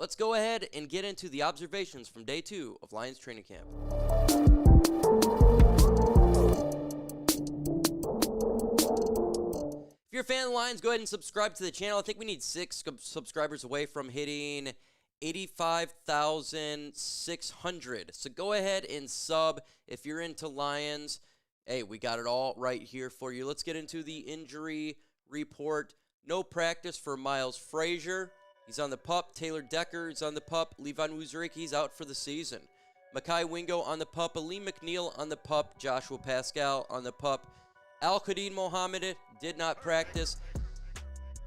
let's go ahead and get into the observations from day 2 of Lions training camp. If you're a fan of the Lions, go ahead and subscribe to the channel. I think we need 6 subscribers away from hitting 85,600. So go ahead and sub if you're into Lions. Hey, we got it all right here for you. Let's get into the injury report. No practice for Miles Frazier. He's on the PUP. Taylor Decker is on the PUP. Levi Onwuzurike, he's out for the season. Makai Wingo on the PUP. Aleem McNeil on the PUP. Joshua Paschal on the PUP. Al-Qadim Mohammed did not practice.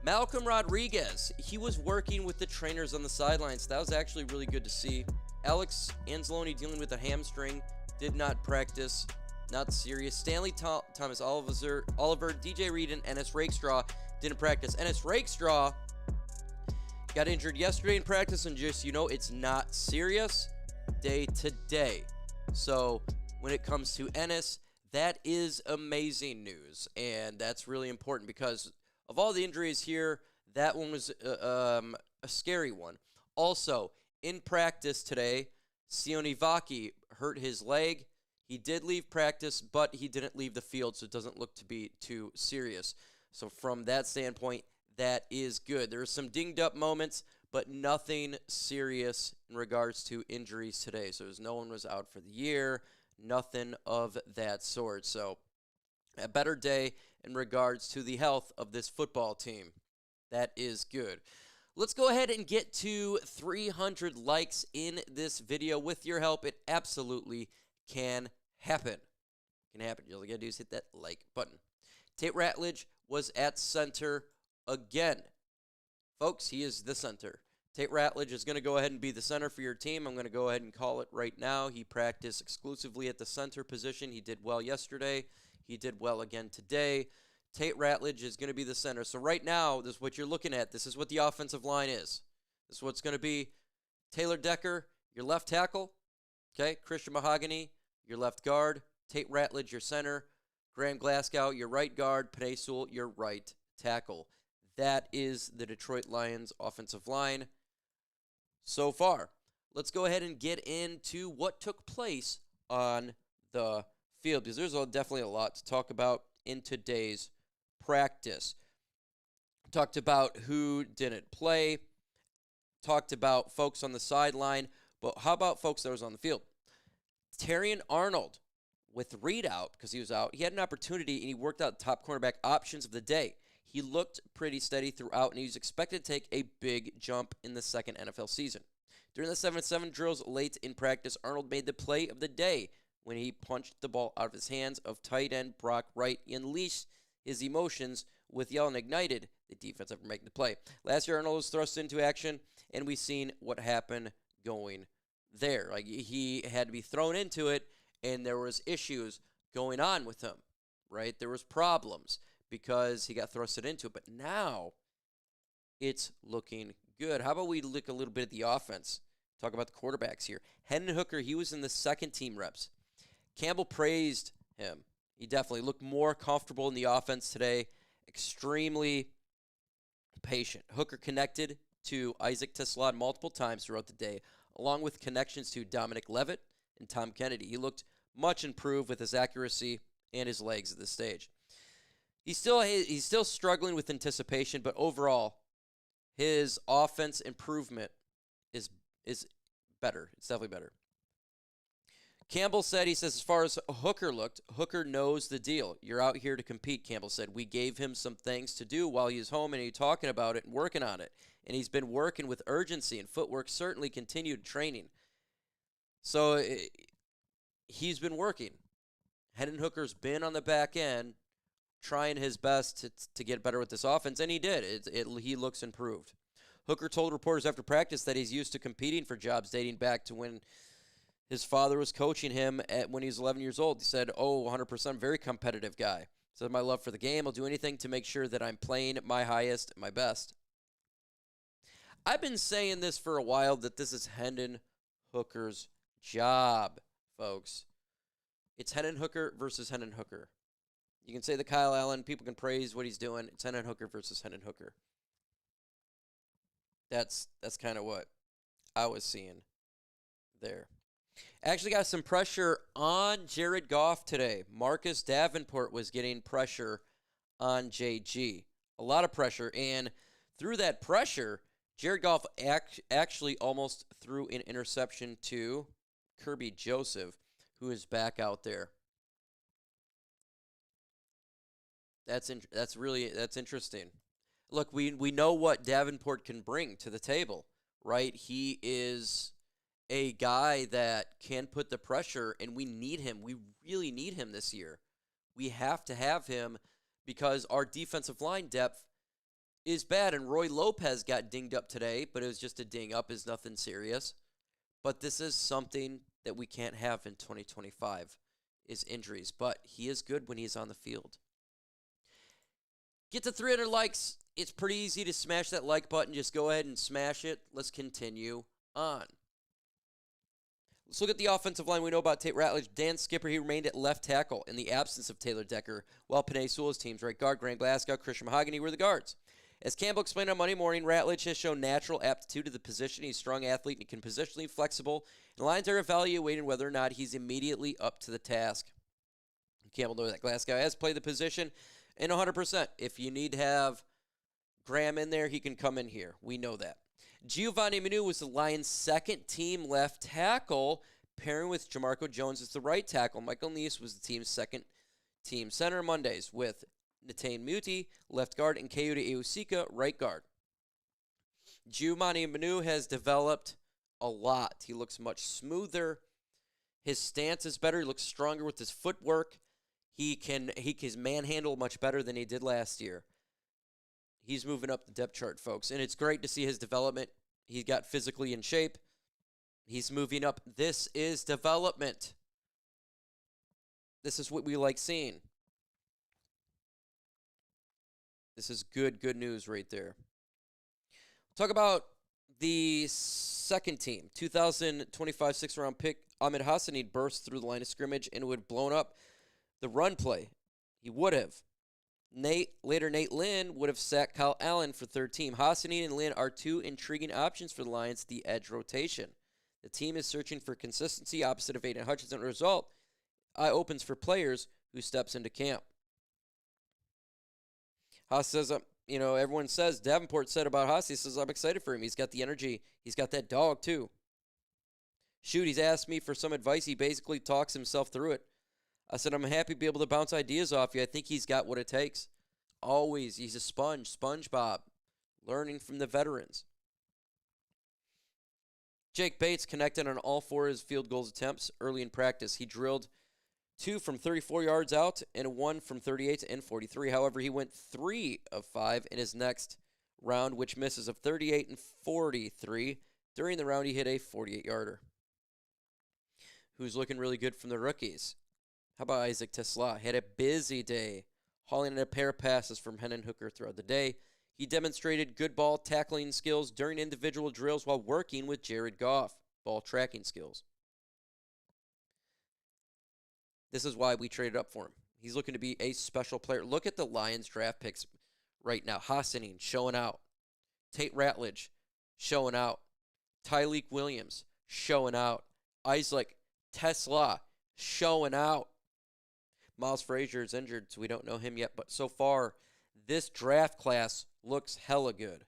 Malcolm Rodriguez, he was working with the trainers on the sidelines. That was actually really good to see. Alex Anzalone dealing with a hamstring, did not practice. Not serious. Stanley Thomas Oliver, DJ Reed, and Ennis Rakestraw didn't practice. Ennis Rakestraw got injured yesterday in practice, and just, it's not serious day to day. So when it comes to Ennis, that is amazing news, and that's really important because of all the injuries here, that one was a scary one. Also, in practice today, Sione Vaki hurt his leg. He did leave practice, but he didn't leave the field, so it doesn't look to be too serious. So from that standpoint, that is good. There are some dinged-up moments, but nothing serious in regards to injuries today. So no one was out for the year, nothing of that sort. So a better day in regards to the health of this football team. That is good. Let's go ahead and get to 300 likes in this video. With your help, it absolutely can happen. It can happen. All you gotta do is hit that like button. Tate Ratledge was at center again. Folks, he is the center. Tate Ratledge is going to go ahead and be the center for your team. I'm going to go ahead and call it right now. He practiced exclusively at the center position. He did well yesterday. He did well again today. Tate Ratledge is going to be the center. So right now, this is what you're looking at. This is what the offensive line is. This is what's going to be. Taylor Decker, your left tackle. Okay, Christian Mahogany, your left guard. Tate Ratledge, your center. Graham Glasgow, your right guard. Penei Sewell, your right tackle. That is the Detroit Lions offensive line so far. Let's go ahead and get into what took place on the field, because there's definitely a lot to talk about in today's practice. Talked about who didn't play. Talked about folks on the sideline. But how about folks that was on the field? Terrion Arnold, with Reed out because he was out, he had an opportunity and he worked out top cornerback options of the day. He looked pretty steady throughout, and he was expected to take a big jump in the second NFL season. During the 7-7 drills late in practice, Arnold made the play of the day when he punched the ball out of his hands of tight end Brock Wright. He unleashed his emotions with yelling ignited the defense after making the play. Last year, Arnold was thrust into action, and we've seen what happened going there. Like, he had to be thrown into it, and there was issues going on with him, right? There was problems because he got thrusted into it. But now it's looking good. How about we look a little bit at the offense? Talk about the quarterbacks here. Hendon Hooker, he was in the second team reps. Campbell praised him. He definitely looked more comfortable in the offense today. Extremely patient. Hooker connected to Isaac TeSlaa multiple times throughout the day, along with connections to Dominic, Lovett, and Tom Kennedy. He looked much improved with his accuracy and his legs at this stage. He's still struggling with anticipation, but overall, his offense improvement is better. It's definitely better. Campbell said, he says, as far as Hooker looked, Hooker knows the deal. You're out here to compete, Campbell said. We gave him some things to do while he was home, and he's talking about it and working on it. And he's been working with urgency, and footwork certainly continued training. So he's been working. Hendon Hooker's been on the back end trying his best to get better with this offense, and he did. He looks improved. Hooker told reporters after practice that he's used to competing for jobs dating back to when his father was coaching him when he was 11 years old. He said, 100% very competitive guy. He said, my love for the game, I'll do anything to make sure that I'm playing my highest, my best. I've been saying this for a while, that this is Hendon Hooker's job, folks. It's Hendon Hooker versus Hendon Hooker. You can say the Kyle Allen, people can praise what he's doing. It's Hendon Hooker versus Hendon Hooker. That's kind of what I was seeing there. Actually got some pressure on Jared Goff today. Marcus Davenport was getting pressure on JG. A lot of pressure. And through that pressure, Jared Goff actually almost threw an interception to Kirby Joseph, who is back out there. That's interesting. Look, we know what Davenport can bring to the table, right? He is a guy that can put the pressure, and we need him. We really need him this year. We have to have him because our defensive line depth is bad, and Roy Lopez got dinged up today, but it was just a ding up, is nothing serious. But this is something that we can't have in 2025 is injuries, but he is good when he's on the field. Get to 300 likes. It's pretty easy to smash that like button. Just go ahead and smash it. Let's continue on. Let's look at the offensive line. We know about Tate Ratledge. Dan Skipper, he remained at left tackle in the absence of Taylor Decker, while Panay Sewell's team's right guard, Grant Glasgow, Christian Mahogany were the guards. As Campbell explained on Monday morning, Ratledge has shown natural aptitude to the position. He's a strong athlete and can positionally flexible. And the Lions are evaluating whether or not he's immediately up to the task. Campbell knows that Glasgow has played the position and 100%. If you need to have Graham in there, he can come in here. We know that. Giovanni Manu was the Lions' second-team left tackle, pairing with Jamarco Jones as the right tackle. Michael Neese was the team's second-team center Mondays, with Natane Muti, left guard, and Kayode Eusika, right guard. Giovanni Manu has developed a lot. He looks much smoother. His stance is better. He looks stronger with his footwork. He can manhandle much better than he did last year. He's moving up the depth chart, folks, and it's great to see his development. He got physically in shape. He's moving up. This is development. This is what we like seeing. This is good news right there. Talk about the second team. 2025 sixth-round pick Ahmed Hassaneed burst through the line of scrimmage and would have blown up the run play. He would have. Nate Lynn would have sacked Kyle Allen for third team. Hassaneed and Lynn are two intriguing options for the Lions at the edge rotation. The team is searching for consistency opposite of Aiden Hutchinson. Result, eye opens for players who steps into camp. Haas says, everyone says, Davenport said about Haas, he says, I'm excited for him. He's got the energy. He's got that dog, too. Shoot, he's asked me for some advice. He basically talks himself through it. I said, I'm happy to be able to bounce ideas off you. I think he's got what it takes. Always. He's a sponge, SpongeBob, learning from the veterans. Jake Bates connected on all four of his field goals attempts early in practice. He drilled 2 from 34 yards out and 1 from 38 and 43. However, he went 3 of 5 in his next round, which misses of 38 and 43. During the round, he hit a 48-yarder. Who's looking really good from the rookies? How about Isaac TeSlaa? Had a busy day, hauling in a pair of passes from Hendon Hooker throughout the day. He demonstrated good ball tackling skills during individual drills while working with Jared Goff, ball tracking skills. This is why we traded up for him. He's looking to be a special player. Look at the Lions draft picks right now. Hassaneed showing out. Tate Ratledge showing out. Tyleik Williams showing out. Isaac TeSlaa showing out. Miles Frazier is injured, so we don't know him yet. But so far, this draft class looks hella good.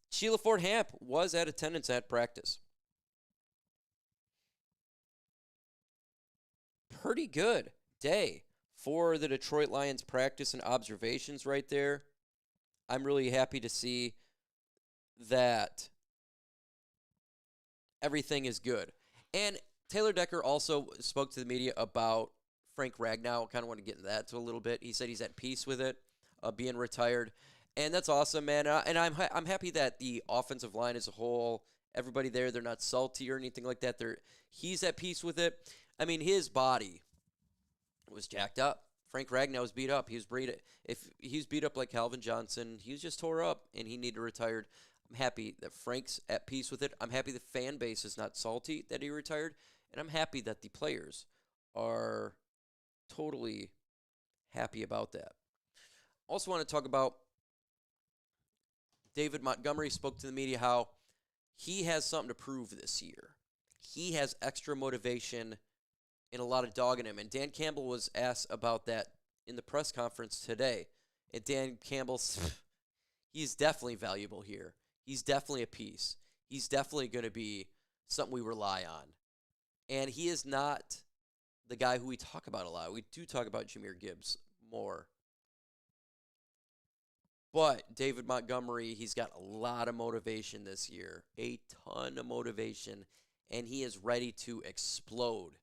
Sheila Ford Hamp was at attendance at practice. Pretty good day for the Detroit Lions practice and observations right there. I'm really happy to see that everything is good. And Taylor Decker also spoke to the media about Frank Ragnow. I kind of want to get into that a little bit. He said he's at peace with it, being retired. And that's awesome, man. And I'm happy that the offensive line as a whole, everybody there, they're not salty or anything like that. He's at peace with it. I mean, his body was jacked up. Frank Ragnow was beat up. If he was beat up like Calvin Johnson, he was just tore up, and he needed retired. I'm happy that Frank's at peace with it. I'm happy the fan base is not salty that he retired. And I'm happy that the players are totally happy about that. Also want to talk about David Montgomery spoke to the media how he has something to prove this year. He has extra motivation and a lot of dog in him. And Dan Campbell was asked about that in the press conference today. And Dan Campbell, he's definitely valuable here. He's definitely a piece. He's definitely going to be something we rely on. And he is not the guy who we talk about a lot. We do talk about Jahmyr Gibbs more. But David Montgomery, he's got a lot of motivation this year, a ton of motivation, and he is ready to explode.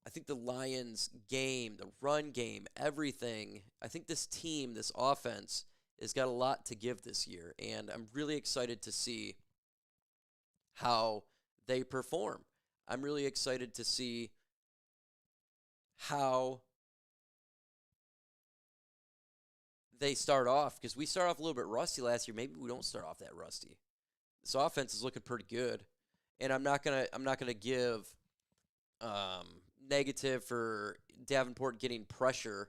I think the Lions game, the run game, everything, I think this team, this offense, has got a lot to give this year, and I'm really excited to see how they perform. I'm really excited to see how they start off, because we start off a little bit rusty last year. Maybe we don't start off that rusty. This offense is looking pretty good, and I'm not gonna give negative for Davenport getting pressure.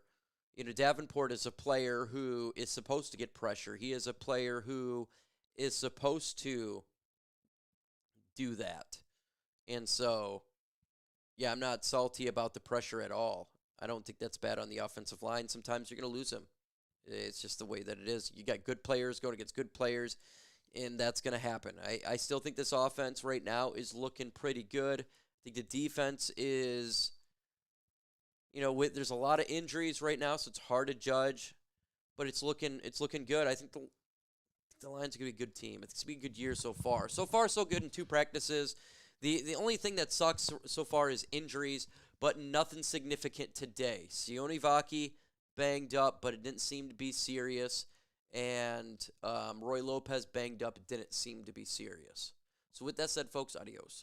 You know, Davenport is a player who is supposed to get pressure. He is a player who is supposed to do that, and so yeah, I'm not salty about the pressure at all. I don't think that's bad on the offensive line. Sometimes you're gonna lose him. It's just the way that it is. You got good players going against good players, and that's going to happen. I still think this offense right now is looking pretty good. I think the defense is, there's a lot of injuries right now, so it's hard to judge, but it's looking good. I think the Lions are going to be a good team. It's going to be a good year so far. So far, so good in 2 practices. The only thing that sucks so far is injuries, but nothing significant today. Sione Vaki banged up, but it didn't seem to be serious. And Roy Lopez banged up. It didn't seem to be serious. So with that said, folks, adios.